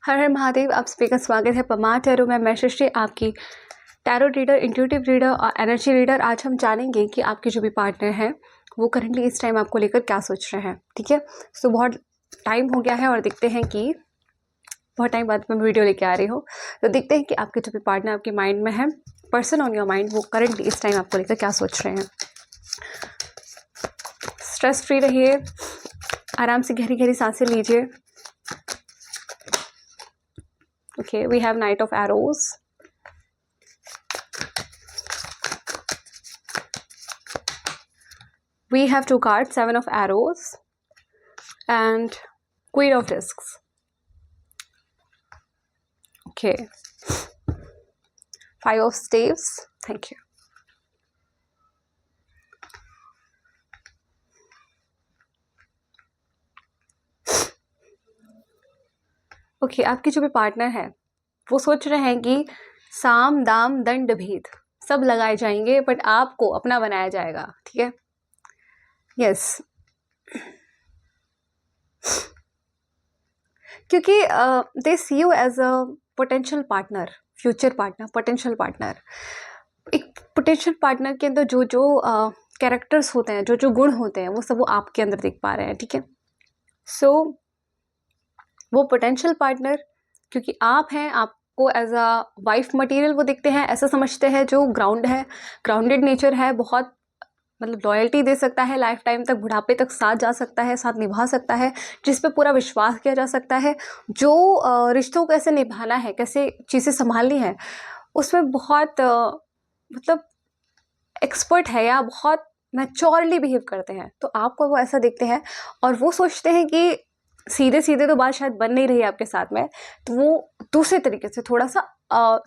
हर हर महादेव। आप सभी का स्वागत है पमा टैरो में। मैं सृष्टि, आपकी टैरो रीडर, इंट्यूटिव रीडर और एनर्जी रीडर। आज हम जानेंगे कि आपके जो भी पार्टनर हैं वो करंटली इस टाइम आपको लेकर क्या सोच रहे हैं। ठीक है, तो बहुत टाइम हो गया है और देखते हैं कि बहुत टाइम बाद मैं वीडियो लेके आ रही हूँ, तो देखते हैं कि आपके जो भी पार्टनर आपके माइंड में है, पर्सन ऑन योर माइंड, वो करंटली इस टाइम आपको लेकर क्या सोच रहे हैं। स्ट्रेस फ्री रहिए, आराम से गहरी गहरी सांसें लीजिए। Okay, we have Knight of Arrows. We have two cards, Seven of Arrows and Queen of Discs. Okay. Five of Staves. Thank you. Okay, आपकी जो भी पार्टनर है वो सोच रहे हैं कि साम दाम दंड भेद सब लगाए जाएंगे बट आपको अपना बनाया जाएगा। ठीक है, यस क्योंकि they see you as a potential partner, future partner, potential partner. एक पोटेंशियल पार्टनर के अंदर जो जो कैरेक्टर्स होते हैं, जो जो गुण होते हैं, वो सब वो आपके अंदर देख पा रहे हैं। ठीक है, सो वो पोटेंशियल पार्टनर, क्योंकि आप हैं, आपको एज अ वाइफ मटेरियल वो देखते हैं, ऐसा समझते हैं, जो ग्राउंड है, ग्राउंडेड नेचर है, बहुत मतलब लॉयल्टी दे सकता है, लाइफ टाइम तक, बुढ़ापे तक साथ जा सकता है, साथ निभा सकता है, जिस पे पूरा विश्वास किया जा सकता है, जो रिश्तों को कैसे निभाना है, कैसे चीज़ें संभालनी है, उसमें बहुत मतलब एक्सपर्ट है या बहुत मैच्योरली बिहेव करते हैं। तो आपको वो ऐसा देखते हैं और वो सोचते हैं कि सीधे सीधे तो बात शायद बन नहीं रही है आपके साथ में, तो वो दूसरे तरीके से, थोड़ा सा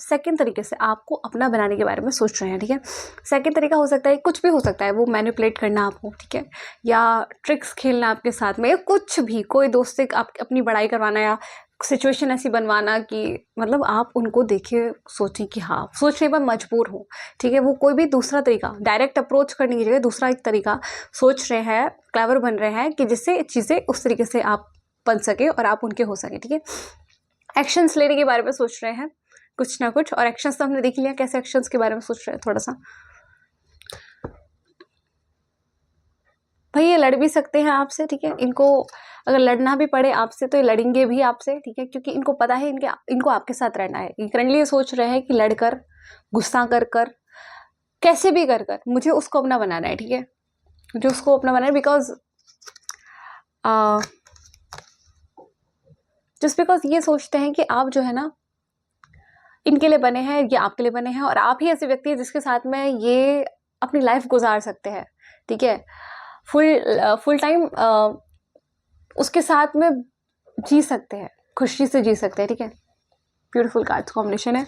सेकंड तरीके से आपको अपना बनाने के बारे में सोच रहे हैं। ठीक है, सेकंड तरीका हो सकता है, कुछ भी हो सकता है, वो मैनिपुलेट करना आपको, ठीक है, या ट्रिक्स खेलना आपके साथ में, या कुछ भी, कोई दोस्त से आप अपनी बड़ाई करवाना या सिचुएशन ऐसी बनवाना कि मतलब आप उनको देखिए, सोचें कि हाँ, सोचने पर मजबूर हो। ठीक है, वो कोई भी दूसरा तरीका, डायरेक्ट अप्रोच करने की जगह दूसरा एक तरीका सोच रहे हैं, क्लेवर बन रहे हैं कि जिससे चीज़ें उस तरीके से आप बन सके और आप उनके हो सके। ठीक है, एक्शंस लेने के बारे में सोच रहे हैं कुछ ना कुछ, और एक्शंस तो हमने देख लिया, कैसे एक्शंस के बारे में सोच रहे हैं। थोड़ा सा भाई ये लड़ भी सकते हैं आपसे। ठीक है, इनको अगर लड़ना भी पड़े आपसे तो ये लड़ेंगे भी आपसे। ठीक है, क्योंकि इनको पता है इनको आपके साथ रहना है। ये करंटली ये सोच रहे हैं कि लड़कर, गुस्सा कर कर, कैसे भी कर कर मुझे उसको अपना बनाना है। ठीक है, मुझे उसको अपना बनाना है, बिकॉज जस्ट बिकॉज ये सोचते हैं कि आप जो है ना इनके लिए बने हैं, ये आपके लिए बने हैं, और आप ही ऐसे व्यक्ति हैं जिसके साथ में ये अपनी लाइफ गुजार सकते हैं। ठीक है, फुल टाइम उसके साथ में जी सकते हैं, खुशी से जी सकते हैं। ठीक है, ब्यूटीफुल कार्ड्स कॉम्बिनेशन है।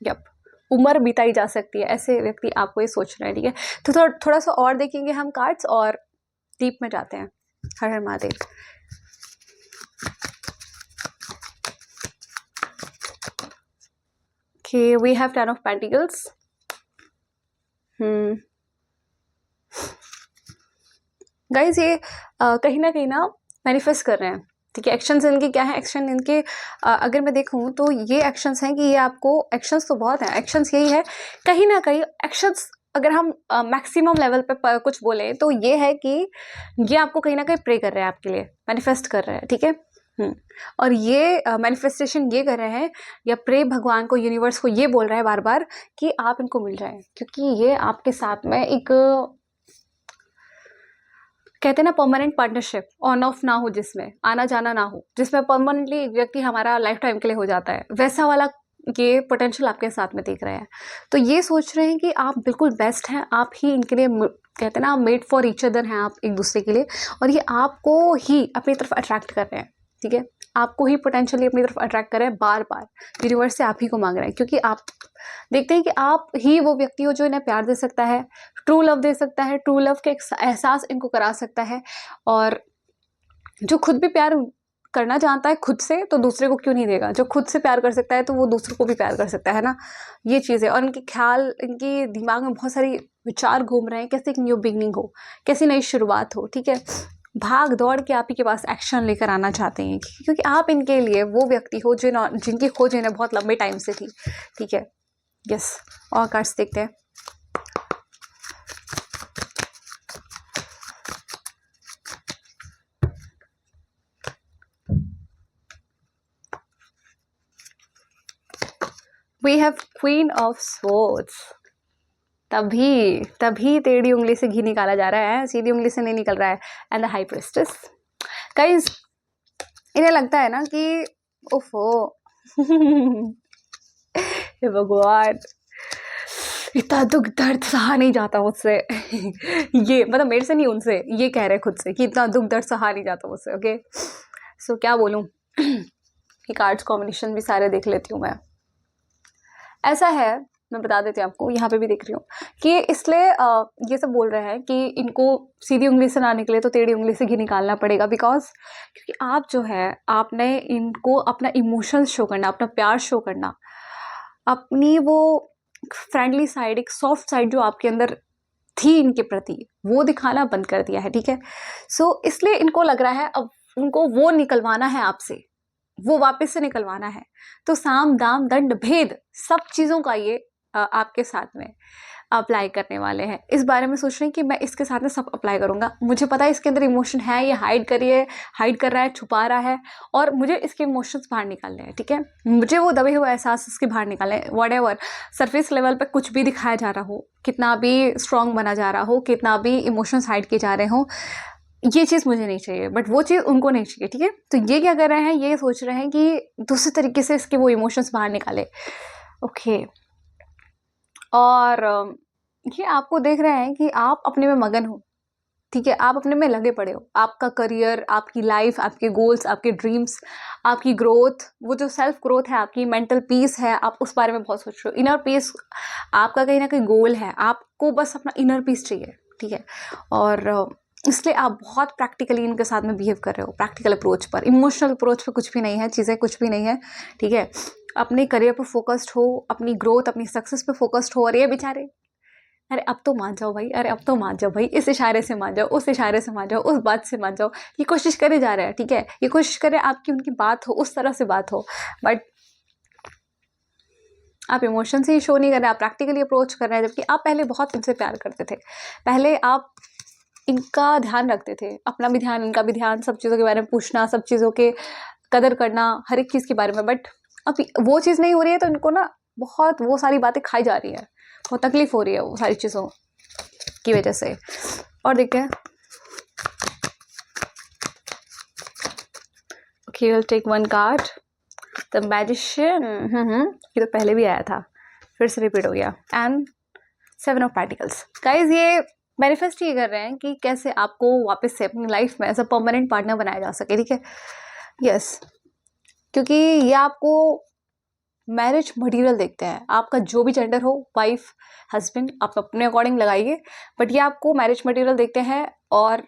यप, उम्र बिताई जा सकती है, ऐसे व्यक्ति आपको ये सोच रहे हैं। ठीक है, तो थोड़ा सा और देखेंगे हम कार्ड्स और डीप में जाते हैं। हर हर Mahadev. Okay, we have Ten of Pentacles. Guys ये कहीं ना मैनिफेस्ट कर रहे हैं। ठीक है, एक्शंस इनके क्या है, एक्शन इनके अगर मैं देखूं तो ये एक्शंस हैं कि ये आपको, एक्शंस तो बहुत हैं, एक्शंस यही है कहीं ना कहीं एक्शंस, अगर हम मैक्सिमम लेवल पे कुछ बोले तो ये है कि ये आपको कहीं ना कहीं प्रे कर रहे हैं, आपके लिए मैनिफेस्ट कर रहे हैं। ठीक है, और ये मैनिफेस्टेशन ये कर रहे हैं या प्रे भगवान को, यूनिवर्स को ये बोल रहे हैं बार बार कि आप इनको मिल जाए, क्योंकि ये आपके साथ में एक, कहते हैं ना, परमानेंट पार्टनरशिप, ऑन ऑफ ना हो, जिसमें आना जाना ना हो, जिसमें परमानेंटली व्यक्ति हमारा लाइफ टाइम के लिए हो जाता है, वैसा वाला ये पोटेंशियल आपके साथ में देख रहे हैं। तो ये सोच रहे हैं कि आप बिल्कुल बेस्ट हैं, आप ही इनके लिए, कहते हैं ना, मेड फॉर ईच अदर हैं आप एक दूसरे के लिए, और ये आपको ही अपनी तरफ अट्रैक्ट कर रहे हैं। ठीक है, आपको ही पोटेंशियली अपनी तरफ अट्रैक्ट कर रहे हैं, बार बार यूनिवर्स से आप ही को मांग रहे हैं, क्योंकि आप देखते हैं कि आप ही वो व्यक्ति हो जो इन्हें प्यार दे सकता है, ट्रू लव दे सकता है, ट्रू लव के एहसास इनको करा सकता है, और जो खुद भी प्यार करना जानता है खुद से, तो दूसरे को क्यों नहीं देगा। जो खुद से प्यार कर सकता है तो वो दूसरे को भी प्यार कर सकता है ना, ये चीज़ है। और इनके ख्याल, इनके दिमाग में बहुत सारी विचार घूम रहे हैं, कैसे एक न्यू बिगनिंग हो, कैसी नई शुरुआत हो। ठीक है, भाग दौड़ के आप ही के पास एक्शन लेकर आना चाहते हैं, क्योंकि आप इनके लिए वो व्यक्ति हो जिनकी खोज इन्हें बहुत लंबे टाइम से थी, ठीक है। यस, और कार्ड्स देखते हैं। We have queen of swords. तभी तभी टेढ़ी उंगली से घी निकाला जा रहा है, सीधी उंगली से नहीं निकल रहा है। And the high priestess. Guys, इन्हें लगता है ना कि ओफो हे भगवान, इतना दुख दर्द सहा नहीं जाता मुझसे ये मतलब मेरे से नहीं, उनसे, ये कह रहे खुद से कि इतना दुख दर्द सहा नहीं जाता मुझसे। ओके, सो क्या बोलूं कि कार्ड्स कॉम्बिनेशन भी सारे देख लेती हूँ मैं। ऐसा है, मैं बता देती हूँ आपको, यहाँ पे भी देख रही हूँ कि इसलिए ये सब बोल रहे हैं कि इनको सीधी उंगली से ना निकले तो टेढ़ी उंगली से घी निकालना पड़ेगा, बिकॉज क्योंकि आप जो है, आपने इनको अपना इमोशंस शो करना, अपना प्यार शो करना, अपनी वो फ्रेंडली साइड, एक सॉफ्ट साइड जो आपके अंदर थी इनके प्रति, वो दिखाना बंद कर दिया है, ठीक है। सो इसलिए इनको लग रहा है अब उनको वो निकलवाना है आपसे, वो वापस से निकलवाना है। तो साम दाम दंड भेद सब चीज़ों का ये आपके साथ में अप्लाई करने वाले हैं। इस बारे में सोच रहे हैं कि मैं इसके साथ में सब अप्लाई करूँगा। मुझे पता है इसके अंदर इमोशन है, ये हाइड कर रहा है, छुपा रहा है, और मुझे इसके इमोशंस बाहर निकालने हैं, ठीक है। मुझे वो दबे हुए एहसास इसके बाहर निकालने हैं। व्हाटएवर सरफेस लेवल पे कुछ भी दिखाया जा रहा हो, कितना भी स्ट्रॉन्ग बना जा रहा हो, कितना भी इमोशंस हाइड किए जा रहे हो, ये चीज़ मुझे नहीं चाहिए, बट वो चीज़ उनको नहीं चाहिए, ठीक है। तो ये क्या कर रहे हैं, ये सोच रहे हैं कि दूसरे तरीके से इसके वो इमोशंस बाहर निकाले। ओके, और ये आपको देख रहे हैं कि आप अपने में मगन हो, ठीक है, आप अपने में लगे पड़े हो। आपका करियर, आपकी लाइफ, आपके गोल्स, आपके ड्रीम्स, आपकी ग्रोथ, वो जो सेल्फ ग्रोथ है, आपकी मेंटल पीस है, आप उस बारे में बहुत सोच रहे हो। इनर पीस आपका कहीं ना कहीं गोल है, आपको बस अपना इनर पीस चाहिए, ठीक है। और इसलिए आप बहुत प्रैक्टिकली इनके साथ में बिहेव कर रहे हो, प्रैक्टिकल अप्रोच पर। इमोशनल अप्रोच पर कुछ भी नहीं है, चीज़ें कुछ भी नहीं है, ठीक है। अपने करियर पर फोकस्ड हो, अपनी ग्रोथ, अपनी सक्सेस पे फोकस्ड हो। और ये बेचारे, अरे अब तो मान जाओ भाई, अरे अब तो मान जाओ भाई, इस इशारे से मान जाओ, उस इशारे से मान जाओ, उस बात से मान जाओ। ये कोशिश करे जा रहे हैं, ठीक है, ये कोशिश करे आपकी उनकी बात हो, उस तरह से बात हो, बट आप इमोशन से ही शो नहीं कर रहे, आप प्रैक्टिकली अप्रोच कर रहे हैं। जबकि आप पहले बहुत इनसे प्यार करते थे, पहले आप इनका ध्यान रखते थे, अपना भी ध्यान, इनका भी ध्यान, सब चीज़ों के बारे में पूछना, सब चीज़ों के कदर करना, हर एक चीज़ के बारे में। बट अब वो चीज़ नहीं हो रही है, तो इनको ना बहुत वो सारी बातें खाई जा रही है, बहुत तकलीफ हो रही है वो सारी चीज़ों की वजह से। और देखते हैं, okay, will take one card, the magician. ये तो पहले भी आया था, फिर से रिपीट हो गया। And 7 of pentacles. गाइज, ये मैनिफेस्ट ये कर रहे हैं कि कैसे आपको वापस से अपनी लाइफ में एज अ परमानेंट पार्टनर बनाया जा सके, ठीक है। यस, क्योंकि ये आपको मैरिज मटेरियल देखते हैं। आपका जो भी जेंडर हो, वाइफ, हस्बैंड, आप अपने अकॉर्डिंग लगाइए, बट ये आपको मैरिज मटेरियल देखते हैं। और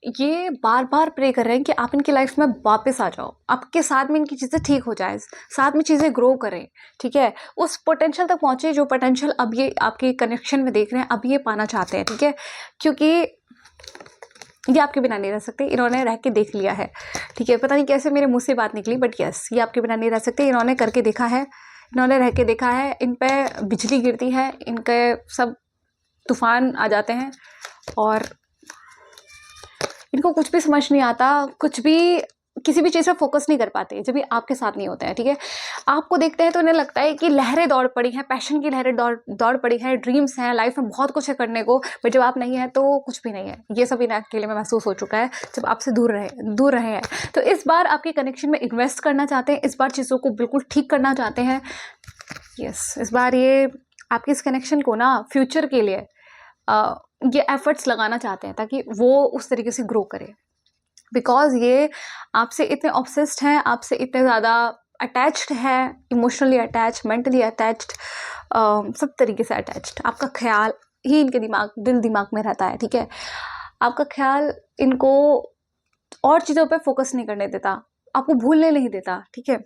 ये बार बार प्रे कर रहे हैं कि आप इनकी लाइफ में वापस आ जाओ, आपके साथ में इनकी चीज़ें ठीक हो जाए, साथ में चीज़ें ग्रो करें, ठीक है। उस पोटेंशियल तक पहुँचे जो पोटेंशियल अब ये आपके कनेक्शन में देख रहे हैं, अब ये पाना चाहते हैं, ठीक है। क्योंकि ये आपके बिना नहीं रह सकते, इन्होंने रह के देख लिया है, ठीक है। पता नहीं कैसे मेरे मुंह से बात निकली, बट यस, ये आपके बिना नहीं रह सकते। इन्होंने करके देखा है, इन्होंने रह के देखा है। इन पे बिजली गिरती है, इनके सब तूफान आ जाते हैं, और इनको कुछ भी समझ नहीं आता, कुछ भी, किसी भी चीज़ पर फोकस नहीं कर पाते जब ये आपके साथ नहीं होते हैं, ठीक है। आपको देखते हैं तो इन्हें लगता है कि लहरें दौड़ पड़ी हैं, पैशन की लहरें दौड़ पड़ी हैं, ड्रीम्स हैं, लाइफ में बहुत कुछ है करने को, बट जब आप नहीं है तो कुछ भी नहीं है। ये सब इन्हें अकेले में महसूस हो चुका है जब आपसे दूर रहे हैं। तो इस बार आपके कनेक्शन में इन्वेस्ट करना चाहते हैं, इस बार चीज़ों को बिल्कुल ठीक करना चाहते हैं। यस, इस बार ये आपके इस कनेक्शन को ना फ्यूचर के लिए ये एफर्ट्स लगाना चाहते हैं ताकि वो उस तरीके से ग्रो करे। बिकॉज ये आपसे इतने ऑब्सेस्ड हैं, आपसे इतने ज़्यादा अटैच्ड है, इमोशनली अटैच, मेंटली अटैच्ड, सब तरीके से अटैच्ड। आपका ख्याल ही इनके दिल दिमाग में रहता है, ठीक है। आपका ख्याल इनको और चीज़ों पे फोकस नहीं करने देता, आपको भूलने नहीं देता, ठीक है।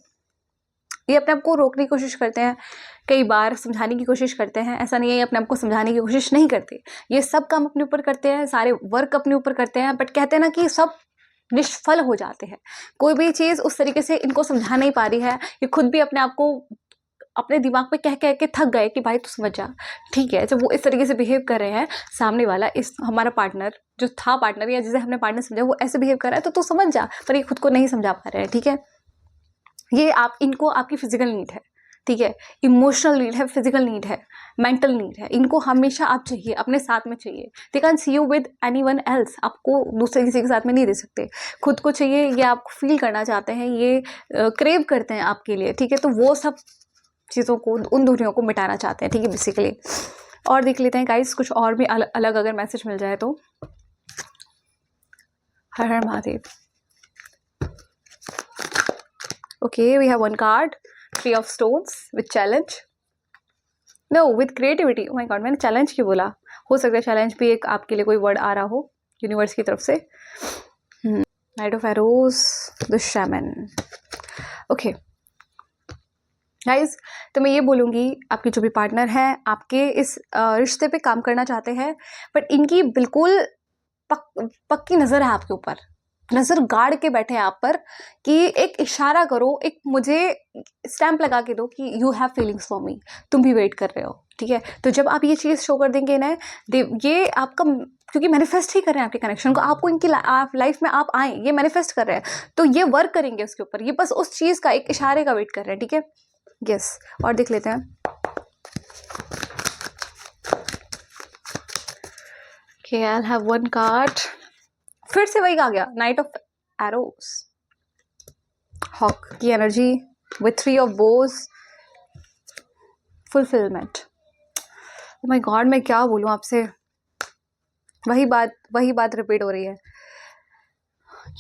ये अपने आप को रोकने की कोशिश करते हैं, कई बार समझाने की कोशिश करते हैं, ऐसा नहीं है ये अपने आप को समझाने की कोशिश नहीं करते, ये सब काम अपने ऊपर करते हैं, सारे वर्क अपने ऊपर करते हैं, बट कहते हैं ना कि सब निष्फल हो जाते हैं। कोई भी चीज़ उस तरीके से इनको समझा नहीं पा रही है, ये खुद भी अपने आप को अपने दिमाग पे कह कह के थक गए कि भाई तू समझ जा, ठीक है। जब वो इस तरीके से बिहेव कर रहे हैं, सामने वाला इस हमारा पार्टनर जो था पार्टनर या जिसे हमने पार्टनर समझा वो ऐसे बिहेव कर रहा है, तो तू समझ जा, पर ये खुद को नहीं समझा पा रहे हैं, ठीक है। ये आप इनको आपकी फिजिकल नीड है, ठीक है, इमोशनल नीड है, फिजिकल नीड है, मेंटल नीड है, इनको हमेशा आप चाहिए, अपने साथ में चाहिए। They can see you with anyone else, आपको दूसरे किसी के साथ में नहीं दे सकते, खुद को चाहिए, ये आपको फील करना चाहते हैं, ये क्रेव करते हैं आपके लिए, ठीक है। तो वो सब चीज़ों को, उन दूरियों को मिटाना चाहते हैं, ठीक है, बेसिकली। और देख लेते हैं गाइस कुछ और भी अलग अगर मैसेज मिल जाए तो। हर हर Mahadev. Okay, we have one card, 3 of stones with challenge. No, with creativity. Oh my god, मैंने challenge क्यों बोला? हो सकता है challenge भी एक आपके लिए कोई वर्ड आ रहा हो यूनिवर्स की तरफ से। Knight of Arrows, the Shaman. Okay. Guys, तो मैं ये बोलूँगी आपके जो भी पार्टनर हैं आपके इस रिश्ते पे काम करना चाहते हैं, बट इनकी बिल्कुल पक्की नज़र है आपके ऊपर, नज़र गाड़ के बैठे हैं आप पर कि एक इशारा करो, एक मुझे स्टैंप लगा के दो कि you have feelings for me, तुम भी वेट कर रहे हो, ठीक है। तो जब आप ये चीज़ शो कर देंगे ना, ये आपका, क्योंकि मैनिफेस्ट ही कर रहे हैं आपके कनेक्शन को, आपको इनकी लाइफ में आप आए, ये मैनिफेस्ट कर रहे हैं, तो ये वर्क करेंगे उसके ऊपर, ये बस उस चीज़ का एक इशारे का वेट कर रहे हैं, ठीक है। यस, और देख लेते हैं। Okay, I'll have one card. फिर से वही आ गया, नाइट ऑफ एरोज, हॉक की energy with 3 of bows, fulfilment. Oh my God, मैं क्या बोलूँ आपसे, वही बात रिपीट हो रही है।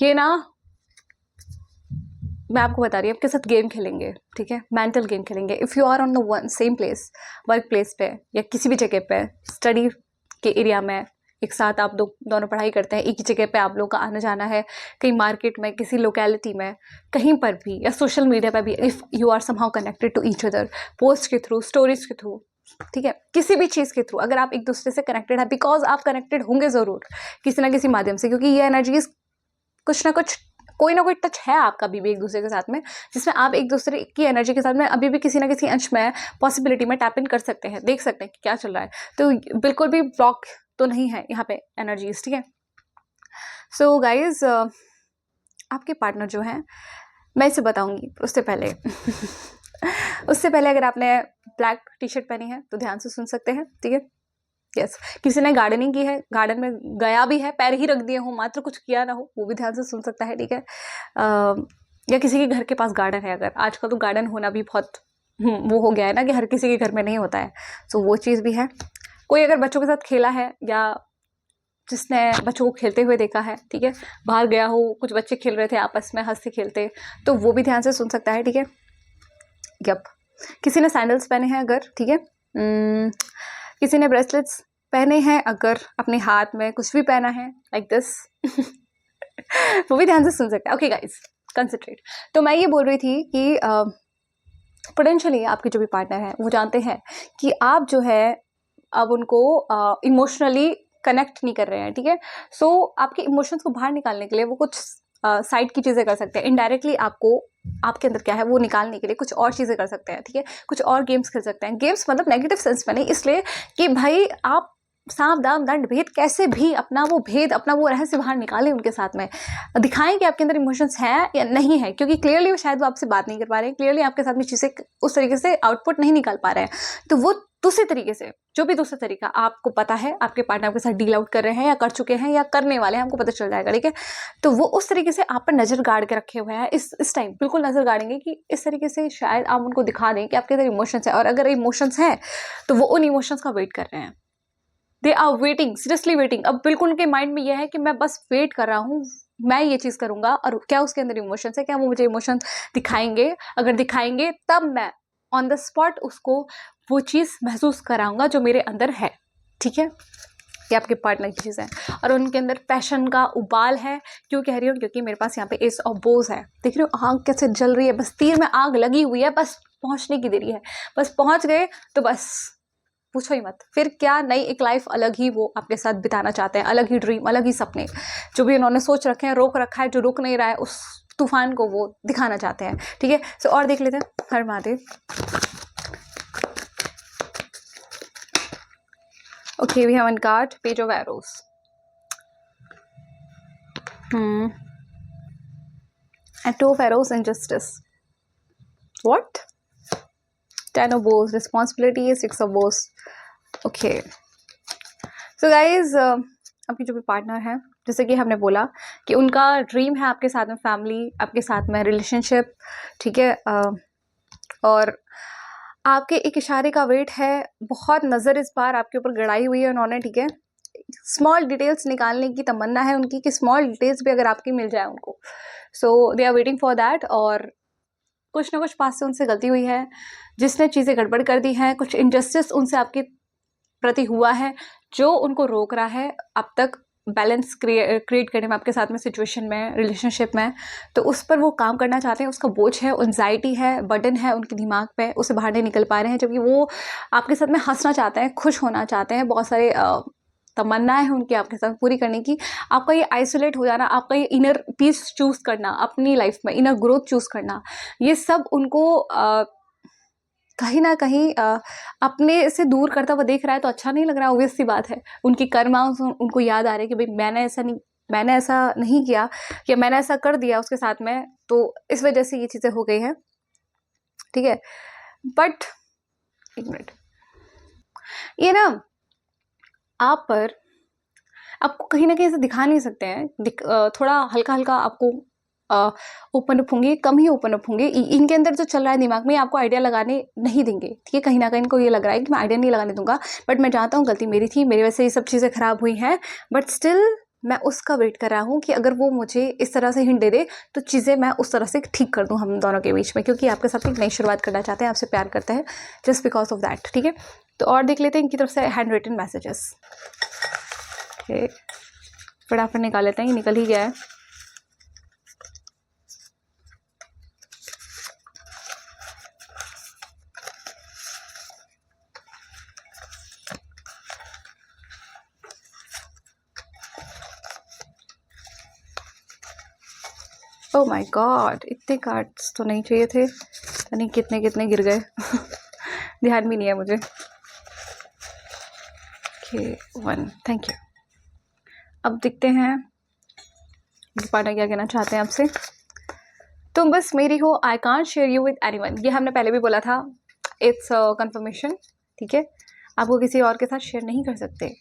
ये ना, मैं आपको बता रही हूँ, आपके साथ गेम खेलेंगे, ठीक है, मेंटल गेम खेलेंगे। If you are on the one same place, work place पे या किसी भी जगह पे, स्टडी के एरिया में एक साथ आप दोनों पढ़ाई करते हैं, एक ही जगह पे आप लोगों का आना जाना है, कहीं मार्केट में, किसी लोकेलिटी में, कहीं पर भी, या सोशल मीडिया पे भी, if you are somehow connected to each other, post के थ्रू, स्टोरीज के थ्रू, ठीक है, किसी भी चीज़ के थ्रू अगर आप एक दूसरे से कनेक्टेड है, बिकॉज आप कनेक्टेड होंगे ज़रूर किसी ना किसी माध्यम से, क्योंकि ये एनर्जीज कुछ ना कुछ, कोई ना कोई टच है आपका अभी भी एक दूसरे के साथ में, जिसमें आप एक दूसरे की एनर्जी के साथ में अभी भी किसी ना किसी अंश में, पॉसिबिलिटी में टैप इन कर सकते हैं, देख सकते हैं कि क्या चल रहा है। तो बिल्कुल भी ब्लॉक तो नहीं है यहाँ पे एनर्जीज, ठीक है। सो गाइज, आपके पार्टनर जो हैं, मैं इसे बताऊंगी उससे पहले उससे पहले अगर आपने ब्लैक टी शर्ट पहनी है तो ध्यान से सुन सकते हैं, ठीक है। यस, किसी ने गार्डनिंग की है, गार्डन में गया भी है, पैर ही रख दिए हो, मात्र कुछ किया ना हो, वो भी ध्यान से सुन सकता है, ठीक है। या किसी के घर के पास गार्डन है, अगर आजकल तो गार्डन होना भी बहुत वो हो गया है ना कि हर किसी के घर में नहीं होता है, तो वो चीज़ भी है। कोई अगर बच्चों के साथ खेला है या जिसने बच्चों को खेलते हुए देखा है, ठीक है, बाहर गया हो, कुछ बच्चे खेल रहे थे आपस में हंसते खेलते, तो वो भी ध्यान से सुन सकता है, ठीक है। यप, किसी ने सैंडल्स पहने हैं अगर, ठीक है, किसी ने ब्रेसलेट्स पहने हैं अगर, अपने हाथ में कुछ भी पहना है लाइक दिस वो भी ध्यान से सुन सकता है। Okay guys, concentrate. तो मैं ये बोल रही थी कि पोटेंशियली आपके जो भी पार्टनर हैं वो जानते हैं कि आप जो है अब उनको इमोशनली कनेक्ट नहीं कर रहे हैं, ठीक है। सो आपके इमोशंस को बाहर निकालने के लिए वो कुछ साइड की चीज़ें कर सकते हैं, इनडायरेक्टली आपको, आपके अंदर क्या है वो निकालने के लिए कुछ और चीज़ें कर सकते हैं, ठीक है। कुछ और गेम्स खेल सकते हैं, गेम्स मतलब नेगेटिव सेंस में नहीं, इसलिए कि भाई आप सांप दाम दंड भेद कैसे भी अपना वो भेद, अपना वो रहस्य बाहर निकालें, उनके साथ में दिखाएं कि आपके अंदर इमोशंस हैं या नहीं है, क्योंकि क्लियरली शायद वो आपसे बात नहीं कर पा रहे हैं, क्लियरली आपके साथ में चीज़ें उस तरीके से आउटपुट नहीं निकाल पा रहे हैं, तो वो दूसरे तरीके से, जो भी दूसरा तरीका आपको पता है, आपके पार्टनर आपके साथ डील आउट कर रहे हैं या कर चुके हैं या करने वाले हैं, हमको पता चल जाएगा, ठीक है। तो वो उस तरीके से आप पर नज़र गाड़ के रखे हुए हैं, इस टाइम बिल्कुल नज़र गाड़ेंगे कि इस तरीके से शायद आप उनको दिखा दें कि आपके अंदर इमोशंस है, और अगर इमोशंस हैं तो वो उन इमोशंस का वेट कर रहे हैं, they are waiting, seriously waiting. अब बिल्कुल उनके माइंड में यह है कि मैं बस वेट कर रहा हूँ, मैं ये चीज़ करूँगा, और क्या उसके अंदर इमोशंस है, क्या वो मुझे इमोशंस दिखाएंगे, अगर दिखाएंगे तब मैं ऑन द स्पॉट उसको वो चीज़ महसूस कराऊंगा जो मेरे अंदर है, ठीक है। ये आपके पार्टनर की चीज़ है और उनके अंदर पैशन का उबाल है। क्यों कह रही हूँ? क्योंकि मेरे पास यहाँ पे एस ऑफ बोज है। देख रहे हो आग कैसे जल रही है, बस तीर में आग लगी हुई है, बस पहुंचने की देरी है। बस पहुंच गए तो बस पूछो ही मत, फिर क्या नई एक लाइफ अलग ही वो आपके साथ बिताना चाहते हैं, अलग ही ड्रीम, अलग ही सपने जो भी उन्होंने सोच रखे हैं, रोक रखा है, जो रुक नहीं रहा है उस तूफान को वो दिखाना चाहते हैं। ठीक है, सो और देख लेते हैं। हर Mahadev. Okay, we have one card, Page of Arrows. And Two of Arrows, Injustice. What? Ten of Bows, Responsibility, Six of Bows. Okay. So guys, आपकी जो भी पार्टनर है, जैसे कि हमने बोला कि उनका ड्रीम है आपके साथ में फैमिली, आपके साथ में रिलेशनशिप, ठीक है, और आपके एक इशारे का वेट है। बहुत नज़र इस बार आपके ऊपर गड़ाई हुई है उन्होंने, ठीक है। स्मॉल डिटेल्स निकालने की तमन्ना है उनकी कि स्मॉल डिटेल्स भी अगर आपकी मिल जाए उनको, so they are waiting for that. और कुछ ना कुछ पास से उनसे गलती हुई है, जिसने चीज़ें गड़बड़ कर दी हैं, कुछ इनजस्टिस उनसे आपके प्रति हुआ है जो उनको रोक रहा है अब तक बैलेंस क्रिएट करने में आपके साथ में, सिचुएशन में, रिलेशनशिप में। तो उस पर वो काम करना चाहते हैं, उसका बोझ है, एंजाइटी है, बर्डन है उनके दिमाग पे, उसे बाहर नहीं निकल पा रहे हैं। जबकि वो आपके साथ में हंसना चाहते हैं, खुश होना चाहते हैं, बहुत सारे तमन्नाएं हैं उनकी आपके साथ पूरी करने की। आपका ये आइसोलेट हो जाना, आपका ये इनर पीस चूज करना अपनी लाइफ में, इनर ग्रोथ चूज करना, ये सब उनको कहीं ना कहीं अपने से दूर करता हुआ देख रहा है। तो अच्छा नहीं लग रहा, ऑब्वियस सी बात है। उनकी कर्मा उनको याद आ रही है कि भाई मैंने ऐसा नहीं किया या मैंने ऐसा कर दिया उसके साथ में, तो इस वजह से ये चीज़ें हो गई हैं, ठीक है। बट एक मिनट, ये ना आपको कहीं ना कहीं ऐसे दिखा नहीं सकते हैं। थोड़ा हल्का हल्का आपको ओपन अप होंगे, कम ही ओपन अप होंगे। इनके अंदर जो चल रहा है दिमाग में, आपको आइडिया लगाने नहीं देंगे, ठीक है। कहीं ना कहीं इनको ये लग रहा है कि मैं आइडिया नहीं लगाने दूंगा, बट मैं जानता हूँ गलती मेरी थी, मेरी वजह से ये सब चीज़ें खराब हुई हैं। बट स्टिल मैं उसका वेट कर रहा हूँ कि अगर वो मुझे इस तरह से हिंट दे दे तो चीज़ें मैं उस तरह से ठीक कर दूँ हम दोनों के बीच में, क्योंकि आपके साथ एक नई शुरुआत करना चाहते हैं, आपसे प्यार करते हैं, जस्ट बिकॉज ऑफ दैट, ठीक है। तो और देख लेते हैं इनकी तरफ से हैंड रिटन मैसेजेस। फटाफट निकाल लेते हैं, ये निकल ही गया है। ओह माय गॉड, इतने कार्ड्स तो नहीं चाहिए थे, नहीं कितने कितने गिर गए ध्यान भी नहीं है मुझे। Okay, 1, thank you. अब देखते हैं पार्टनर क्या कहना चाहते हैं आपसे। तुम बस मेरी हो, I can't share you with anyone. ये हमने पहले भी बोला था, इट्स कंफर्मेशन, ठीक है। आपको किसी और के साथ शेयर नहीं कर सकते।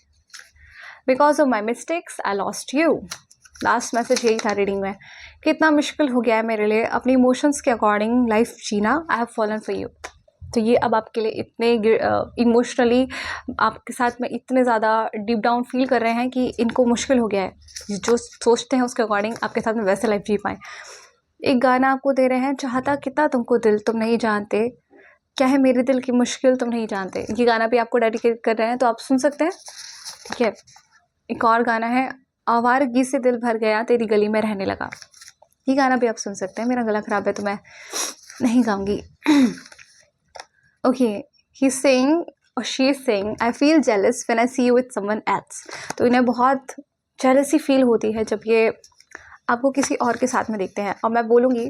Because of my mistakes I lost you. Last message यही था रीडिंग में, कितना मुश्किल हो गया है मेरे लिए अपनी इमोशंस के अकॉर्डिंग लाइफ जीना। I have fallen for you. तो ये अब आपके लिए इतने इमोशनली आपके साथ में इतने ज़्यादा डीप डाउन फील कर रहे हैं कि इनको मुश्किल हो गया है, जो सोचते हैं उसके अकॉर्डिंग आपके साथ में वैसे लाइफ जी पाएँ। एक गाना आपको दे रहे हैं, चाहता कितना तुमको दिल तुम नहीं जानते, क्या है मेरे दिल की मुश्किल तुम नहीं जानते। ये गाना भी आपको डेडिकेट कर रहे हैं, तो आप सुन सकते हैं, ठीक है। एक और गाना है, आवारगी से दिल भर गया तेरी गली में रहने लगा। ये गाना भी आप सुन सकते हैं। मेरा गला ख़राब है तो मैं नहीं गाऊंगी। ओके, ही सेइंग और she is saying I feel jealous when I see you with someone else. तो इन्हें बहुत जेलसी फील होती है जब ये आपको किसी और के साथ में देखते हैं। और मैं बोलूँगी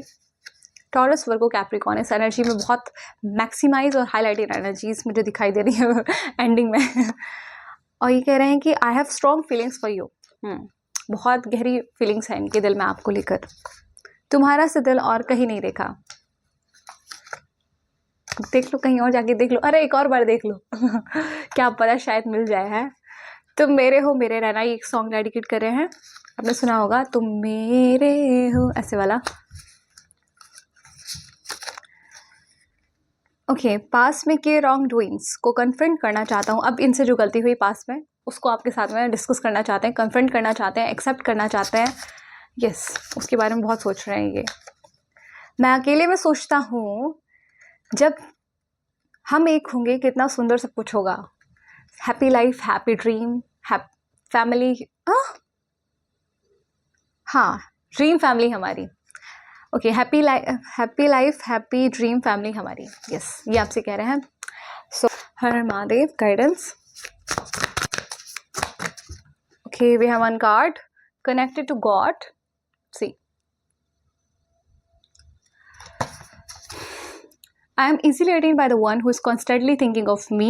टॉरस, वर्गो, कैप्रिकॉर्न इस एनर्जी में बहुत मैक्सिमाइज और हाईलाइटेड एनर्जीज मुझे दिखाई दे रही है एंडिंग में। और ये कह रहे हैं कि I have strong feelings for you. बहुत गहरी फीलिंग्स हैं इनके दिल में आपको लेकर, तुम्हारा से दिल और कहीं नहीं देखा। देख लो, कहीं और जाके देख लो, अरे एक और बार देख लो क्या पता शायद मिल जाए। है तुम मेरे हो मेरे रहना, ये एक सॉन्ग डेडिकेट कर रहे हैं, आपने सुना होगा, तुम मेरे हो, ऐसे वाला। ओके, पास में के रॉन्ग डूइंग्स को कन्फ्रंट करना चाहता हूँ। अब इनसे जो गलती हुई पास में, उसको आपके साथ में डिस्कस करना चाहते हैं, कन्फ्रंट करना चाहते हैं, एक्सेप्ट करना चाहते हैं। यस, उसके बारे में बहुत सोच रहे हैं ये। मैं अकेले में सोचता हूँ जब हम एक होंगे कितना सुंदर सब कुछ होगा। Happy life, happy dream, family, हाँ ड्रीम फैमिली हमारी। Okay, happy life happy dream family हमारी। यस, ये आपसे कह रहे हैं। सो हर हर Mahadev, guidance. Okay, we have one card, connected to God. See, I am easily attained by the one who is constantly thinking of me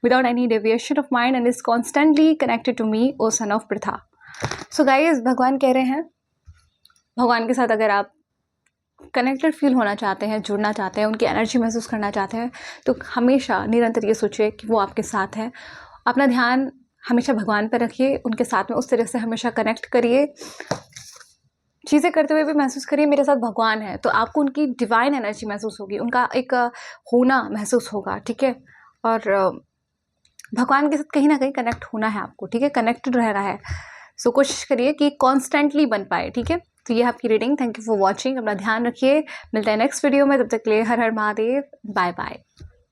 without any deviation of mind and is constantly connected to me, O son of Pritha. So guys, भगवान कह रहे हैं, भगवान के साथ अगर आप connected feel होना चाहते हैं, जुड़ना चाहते हैं, उनकी एनर्जी महसूस करना चाहते हैं, तो हमेशा निरंतर ये सोचिए कि वो आपके साथ है। अपना ध्यान हमेशा भगवान पर रखिए, उनके साथ में उस तरह से हमेशा कनेक्ट करिए। चीज़ें करते हुए भी महसूस करिए मेरे साथ भगवान है, तो आपको उनकी डिवाइन एनर्जी महसूस होगी, उनका एक होना महसूस होगा, ठीक है। और भगवान के साथ कहीं ना कहीं कनेक्ट होना है आपको, ठीक है, कनेक्टेड रहना है। सो कोशिश करिए कि कॉन्स्टेंटली बन पाए, ठीक है। तो ये आपकी reading. Thank you for watching. अपना ध्यान रखिए, मिलते हैं नेक्स्ट वीडियो में। तब तक के लिए हर हर महादेव, बाय बाय।